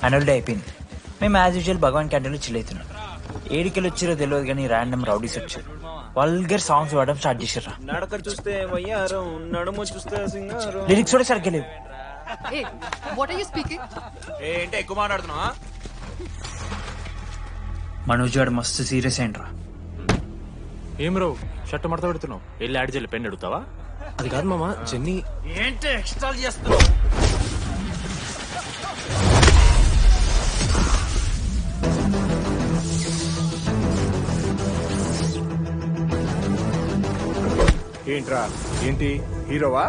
Annual day అయిపోయింది. మేము as usual భగవాన్ క్యాంటీన్లో చిల్ అవుతున్నాం. ఏడికెళ్ళి వచ్చిరో తెలియదు కానీ ర్యాండమ్ రౌడీస్ వచ్చారు. వల్గర్ సాంగ్స్ పాడడం స్టార్ట్ చేసారా. నడక చూస్తే వయ్యారం, నడుము చూస్తే సింగారం. లిరిక్స్ కూడా సరిగ్గా లేవు. Hey, what are you speaking? ఏంటి ఎక్కువ మాట్లాడుతున్నావా? మనోజ్ గారు మస్తు సీరియస్ అయింట్రా. ఏం రో షర్ట్ మడత పెడుతున్నావు? వెళ్ళి యాడ్ చేయాలి, పెన్ అడుగుతావా? అది కాదు మామ, జెన్నీ. ఏంటి ఎక్స్ట్రా చేస్తున్నావు? ఏంట్రా ఏంటి హీరోవా?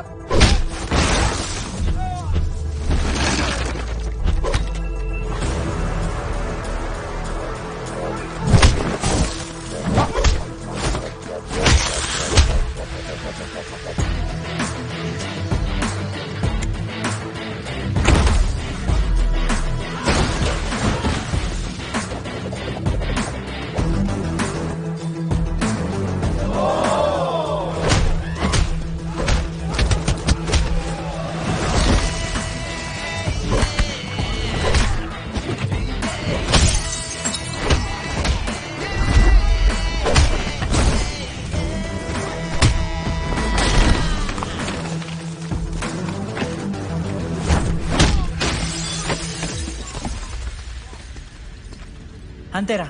అంతేరా,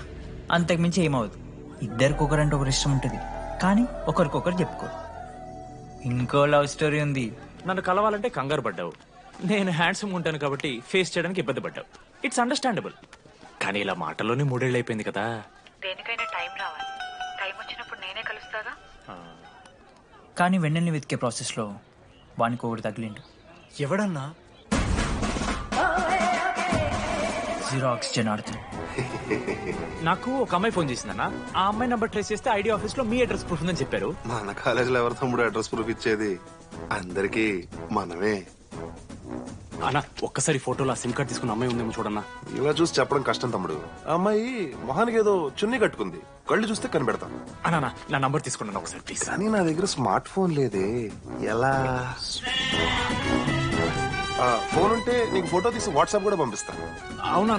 అంతకుమించి ఏమవుదు. ఇద్దరికి ఒకరంటే ఒకరు ఇష్టం ఉంటుంది, కానీ ఒకరికొకరు చెప్పుకోరు. ఇంకో లవ్ స్టోరీ ఉంది. నన్ను కలవాలంటే కంగారు పడ్డావు. నేను హ్యాండ్సమ్ ఉంటాను కాబట్టి ఫేస్ చేయడానికి ఇబ్బంది పడ్డావు. It's understandable. కానీ ఇలా మాటల్లోనే 3 ఏళ్ళు అయిపోయింది కదా. దేనికైనా టైం రావాలి. టైం వచ్చినప్పుడు నేనే కలుస్తాగా. కానీ వెన్నెల్ని వెతికే ప్రాసెస్లో వానికి ఒకటి తగిలిండు. ఎవడన్నా? జీరో ఆక్సిజన్ ఆడుతుంది. నాకు ఒక అమ్మాయి ఫోన్ చేసిందన్న. ఆ అమ్మాయి నంబర్ ట్రేస్ చేస్తే ఐడి ఆఫీస్ లో మీ అడ్రస్ ప్రూఫ్ ఉందని చెప్పారు. మన కాలేజీలో ఎవరి తమ్ముడు అడ్రస్ ప్రూఫ్ ఇచ్చేది? అందరికి మనమే. అన్న ఒక్కసారి ఫోటోలో సిమ్ కార్డ్ తీసుకున్న అమ్మాయి ఉందేమో చూడన్నా. ఇలా చూసి చెప్పడం కష్టం తమ్ముడు. ఆ అమ్మాయి మొహానికి ఏదో చున్నీ కట్టుకుంది, కళ్ళు చూస్తే కనిపెడతాను. అన్నా నా నంబర్ తీసుకున్నాను ఒకసారి ప్లీజ్. కానీ నా దగ్గర స్మార్ట్ ఫోన్ లేదే, ఎలా? ఫోన్ ఉంటే నీకు ఫోటో తీసి వాట్సాప్ కూడా పంపిస్తాను. అవునా?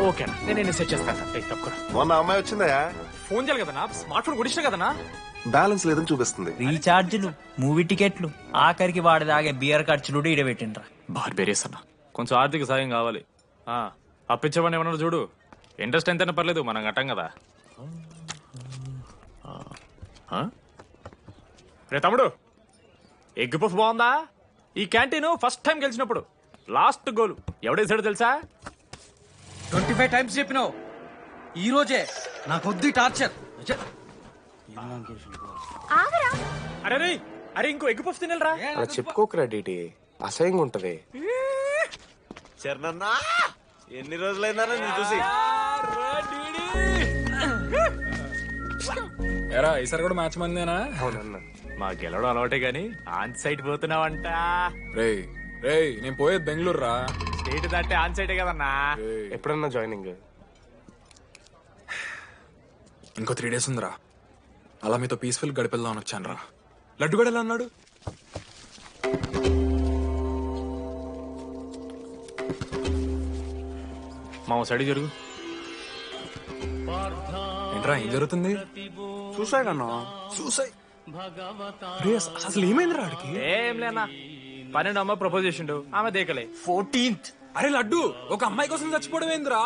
ఓకే అన్న, నేను సెట్ చేస్తాను. తక్కువ మొన్న అమ్మాయి వచ్చిందయా? ఫోన్ చేయాలి కదన్నా, స్మార్ట్ ఫోన్ కూడా ఇష్టం కదన్నా. బ్యాలెన్స్ లేదని చూపిస్తుంది. రీఛార్జ్లు, మూవీ టికెట్లు, ఆఖరికి వాడి దాగే బియర్ ఖర్చులు కూడా ఇడబెట్టిండ్రా. బార్బేరియస్ అన్న, కొంచెం ఆర్థిక సాయం కావాలి. అప్పించమని ఏమన్నా చూడు. ఇంట్రెస్ట్ ఎంతైనా పర్లేదు, మనం కట్టాం కదా. రే తమ్ముడు, ఎగ్ పఫ్ బాగుందా? ఈ క్యాంటీన్ ఫస్ట్ టైం గెలిచినప్పుడు లాస్ట్ గోల్ ఎవడేసాడో తెలుసా? 25 టైమ్స్ చెప్పినావు. ఈ రోజే నాకు వద్దు టార్చర్. అరే అరే ఇంకో ఎగ్ పఫ్ తినరా. అలా చెప్పుకోకరా డీటీ, అసహ్యంగా ఉంటది. చరణన్నా ఎన్ని రోజులైనారా నేను చూసి? ఎరా ఈసారి కూడా మ్యాచ్ మందేనా? అవునన్నా. మా గెలవడం అలవాటే గాని ఆన్ సైడ్ పోతున్నావంట. రే రే నేను పోయేది బెంగళూరు రా. స్టేట్ దాటే ఆన్ సైడే కదన్నా. ఎప్పుడన్నా జాయినింగ్? ఇంకో 3 days ఉందిరా. అలా మీతో పీస్ఫుల్ గడిపెళ్దాం అని వచ్చాను రా. లడ్డు కూడా ఎలా అన్నాడు? మా సైడ్ జరుగు. ఏంట్రా ఏం జరుగుతుంది? చూసాయి కన్నా. చూసాయి. అసలు ఏమైందిరా ఆడికి? ఏం లేనా, 12 అమ్మాయి ప్రపోజ్ చేసిండు, ఆమె దేకలే. 14th. అరే లడ్డు, ఒక అమ్మాయి కోసం చచ్చిపోవడం ఏందిరా?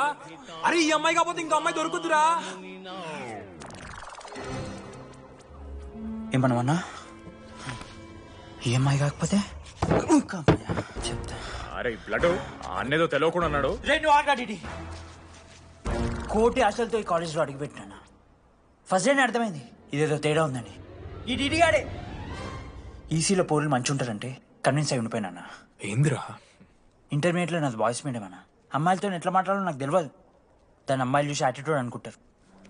అరే ఈ అమ్మాయి కాకపోతే ఇంకో అమ్మాయి దొరుకుతురా. ఏమన్నా ఈఎంఐ కాకపోతే చెప్తా. అరే బ్లడ్ అన్నేదో తెలియకుండా అన్నాడు. కోటి ఆశలతో ఈ కాలేజ్లో అడుగుపెట్టినా. ఫస్ట్ డే అర్థమైంది ఇదేదో తేడా ఉందని. ఈ డిడిగాడే ఈసీలో పౌరులు మంచి ఉంటారంటే కన్విన్స్ అయి ఉండిపోయినా. ఏందిరా? ఇంటర్మీడియట్లో నాది బాయ్స్ మీడియం అన్న. అమ్మాయిలతో ఎట్లా మాట్లాడాలో నాకు తెలియదు. దాని అమ్మాయిలు చూసి యాటిట్యూడ్ అనుకుంటారు.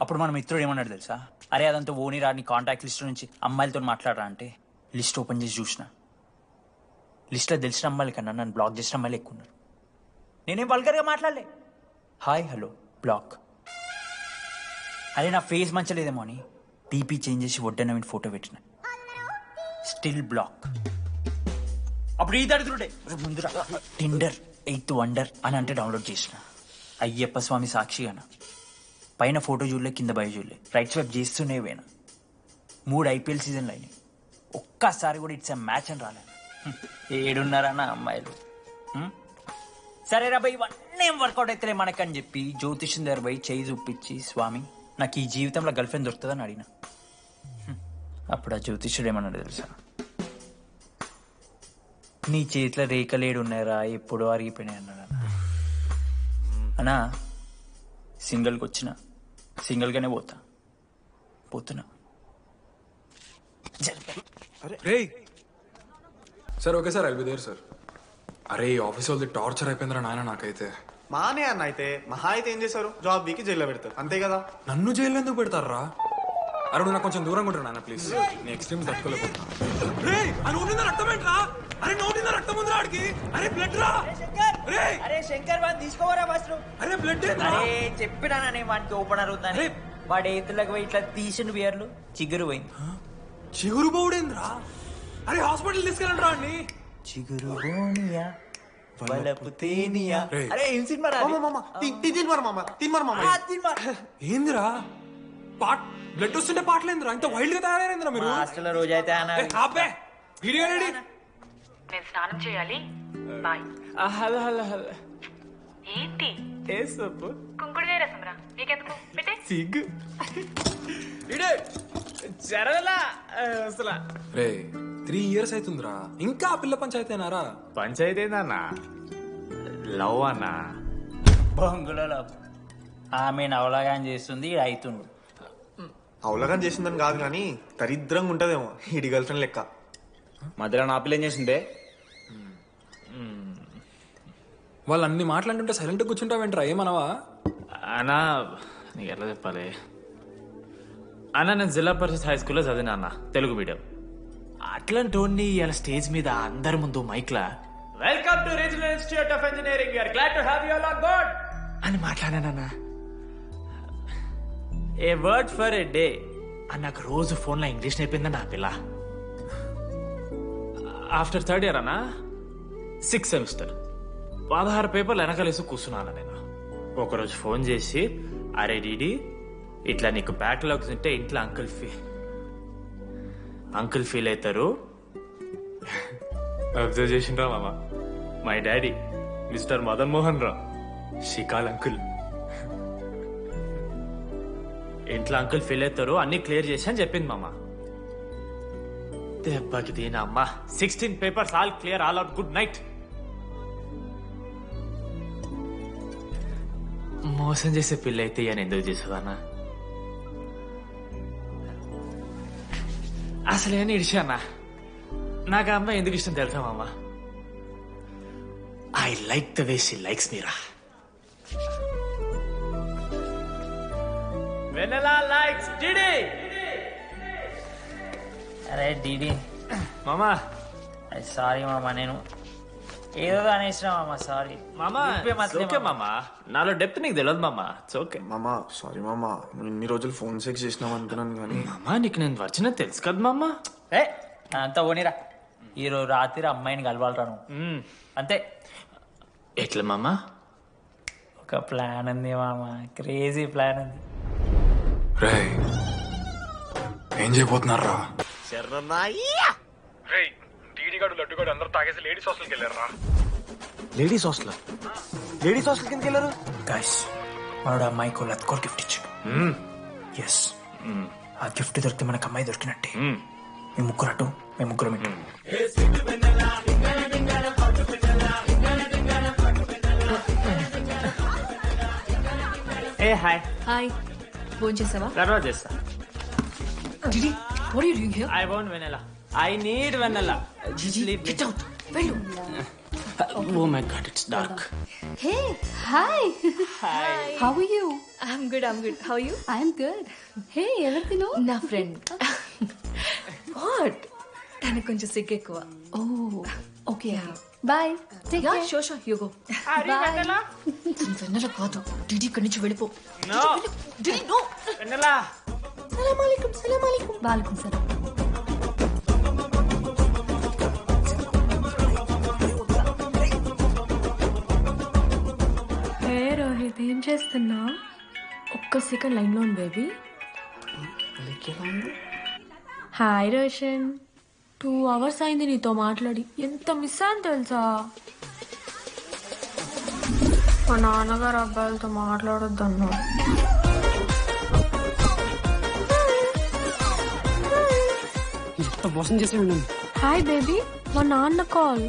అప్పుడు మన మిత్రుడు ఏమన్నాడు తెలుసా? అరే అదంతా ఓని రాని కాంటాక్ట్ లిస్ట్ నుంచి అమ్మాయిలతో మాట్లాడరా అంటే లిస్ట్ ఓపెన్ చేసి చూసిన. లిస్ట్లో తెలిసిన అమ్మాయిల కన్నా నన్ను బ్లాక్ చేసిన అమ్మాయిలు ఎక్కువ ఉన్నారు. నేనేం వల్గర్గా మాట్లాడలే. Hi hello block. అరే నా ఫేస్ మంచలేదేమో అని టీపీ చేంజ్ చేసి వడ్డన ఫోటో పెట్టిన. Still block. అప్పుడు ఈ దరిద్రుడే ముందురా టిండర్ ఎయిత్ వండర్ అని అంటే డౌన్లోడ్ చేసిన. అయ్యప్ప స్వామి సాక్షి అన్న. పైన ఫోటో చూడలే, కింద బయ చూడలే, రైట్ స్వైప్ చేస్తూనే పోయినా. 3 IPL సీజన్లు అయినాయి, ఒక్కసారి కూడా ఇట్స్ మ్యాచ్ అని రాలేదు. ఏడున్నారన్న అమ్మాయిలు. సరే రా భయ్, ఇవన్నీ ఏం వర్కౌట్ అవుతలే మనకని చెప్పి జ్యోతిష్యం దగ్గర పోయి చేయి చూపించి, స్వామి నాకు ఈ జీవితంలో గర్ల్ ఫ్రెండ్ దొరుకుతుందని అడిగిన. అప్పుడు ఆ జ్యోతిష్యుడు ఏమన్నాడు తెలుసా? నీ చేతిలో రేఖలేడు ఉన్నాయరా, ఎప్పుడో అరిగిపోయినాయి అన్నాడు. అన్నా సింగిల్కి వచ్చిన సింగిల్గానే పోతున్నా. రే sir, okay sir, I'll be there sir. అరే ఈ ఆఫీస్ వాళ్ళది టార్చర్ అయిపోయిందిరా నాయన నాకైతే. మానే అన్న అయితే మహా అయితే ఏం చేశారు, జాబ్ వీకి జైల్లో పెడతారు, అంతే కదా. నన్ను జైల్లో ఎందుకు పెడతారా? అరే నువ్వు నాకు కొంచెం దూరంగా ఉంటాను నాన్న ప్లీజ్, నేను ఎక్స్ట్రీమ్ తట్టుకోలేకపోతున్నా. అరే నోటిందా రక్తం ఉందిరా ఆడికి. అరే బ్లడ్ రా. అరే శంకర్ వాడిని తీసుకోవరా ఫస్ట్. అరే బ్లడ్. అరే చెప్పినానని వాడికి ఓపెన్ అవుతుందని. వాడి ఎత్తులకు పోయి ఇట్లా తీసిన బియర్లు చిగురు పోయింది. చిగురు బౌడేంద్రా? అరే హాస్పిటల్ తీసుకెళ్ళండి రా అండి. చిగురు బోనియా వలపు తేనియా. అరే ఏం సినిమా రా? ఏందిరా బ్లడ్ వస్తుంటే పాటలేందిరా? ఇంత వైల్డ్ గా తయారైందిరా మీరు. హాస్టల్ రోజు అయితే నేను స్నానం చేయాలి, బాయ్. Hello hello hello. ఏంటి ఏ సబ్బు? కుంకుడుగాయ రసం రా, నీకెందుకు పెట్టే. సిగ్గు జరగలా అసలు. రే 3 years అవుతుందిరా, ఇంకా ఆ పిల్ల పంచాయతీనారా? పంచాయతీ ఏందన్నా? లవ్ అన్నా. బొంగులో ఆమె నవలాగాని చేస్తుంది, ఇది అవుతుండు. అవలగా చేసిందని కాదు కానీ దరిద్రంగా ఉంటదేమో ఈడి గర్ల్ ఫ్రెండ్ లెక్క. మధ్యలో నా పిల్ల ఏం చేసిందే? వాళ్ళు అన్ని మాట్లాడుతుంటే సైలెంట్ కూర్చుంటావేంట్రా, ఏమనవా? అన్నా నీకు ఎట్లా చెప్పాలి అన్న, నేను జిల్లా పరిషత్ హై స్కూల్లో చదివినా అన్న, తెలుగు మీడియం. అట్లాంటి ఇలా స్టేజ్ మీద అందరి ముందు మైక్లా welcome to regional institute of engineering, we're glad to have you all on board అని మాట్లాడానన్నా. A word for a day అని నాకు రోజు ఫోన్లో ఇంగ్లీష్ నేర్పిందా నా పిల్ల. ఆఫ్టర్ 3rd year అన్నా, 6th semester 16 పేపర్లు వెనకాలేసి కూర్చున్నాను నేను. ఒకరోజు ఫోన్ చేసి, అరే డీడీ ఇట్లా నీకు బ్యాక్లాగ్స్ ఉంటే ఇంట్లో అంకుల్ ఫీల్ అవుతారు. అబ్జర్వ్ చేసిండ్రా మామ, my daddy mister Madan Mohan Rao షికాల్ అంకుల్. ఇంట్లో అంకుల్ ఫీల్ అవుతారు, అన్ని క్లియర్ చేసి అని చెప్పింది మామ. దెబ్బకి దీని అమ్మ 16 papers all clear, all out, good night. మోసం చేసే పిల్ల అయితే ఇవన్నీ ఎందుకు చేసేదానా? అసలు ఏమని ఇడిచానా? నాకు ఆ అమ్మాయి ఎందుకు ఇష్టం తెలుసా మామ? I like the way she likes Meera. Vennela likes DD. అరే డీడీ మామా సారీ మామా, నేను ఏదో అనేసిన మామా, సారీ మామా. ఓకే మామా, నాలో డెప్త్ నీకు తెలియదు మామా, ఇట్స్ ఓకే. మామా సారీ మామా, నువ్వు ఇన్ని రోజులు ఫోన్ సెక్స్ చేసినావు అనుకున్నాను కానీ. మామా నీకు నేను వచ్చిన తెలుసు కదా మామా. ఏ అంతా ఓనిరా, ఈరోజు రాత్రి అమ్మాయిని కలవాలరా నువ్వు, అంతే. ఎట్లా మామా? ఒక ప్లాన్ ఉంది మామా, క్రేజీ ప్లాన్ ఉంది. రే ఏం చేయబోతున్నారా? లేడీస్ హాస్టల్ కిందకి వెళ్ళారు. గైస్ మనోడు అమ్మాయికి లత్కోర్ గిఫ్ట్ ఇచ్చాడు. ఎస్, ఆ గిఫ్ట్ దొరికితే మనకు అమ్మాయి దొరికినట్టే. మీ ముగ్గురు అటు, మేము ముగ్గురు ఇటు. ఏ హాయ్. Hi. Phone చేసావా? తర్వాత చేస్తా. Didi, what are you doing here? I want vanilla. I need vanilla. Gigi, get out. వెళ్ళు. Oh my god, it's dark. Hey, hi. Hi. How are you? I'm good. How are you? I'm good. Hey, ఎవరిదిను? నా friend. What? తనకు కొంచెం సిగ్గు ఎక్కువ. Oh, okay. Bye. Take care. Sure. You go. Bye. వెన్నెల కాదు. DD ఇక్కడి నుంచి వెళ్ళిపో. No. DD no. Vanilla. Salam alaikum. Walaikum salam. చేస్తున్నా? ఒక్క సెకండ్ లైన్లో ఉంది బేబీ. హాయ్ రోషన్, 2 hours అయింది నీతో మాట్లాడి. ఎంత మిస్ అని తెలుసా? మా నాన్నగారు అబ్బాయిలతో మాట్లాడొద్దు అన్నారు. ఎంత మోసం చేసి ఉండండి. హాయ్ బేబీ, మా నాన్న కాల్.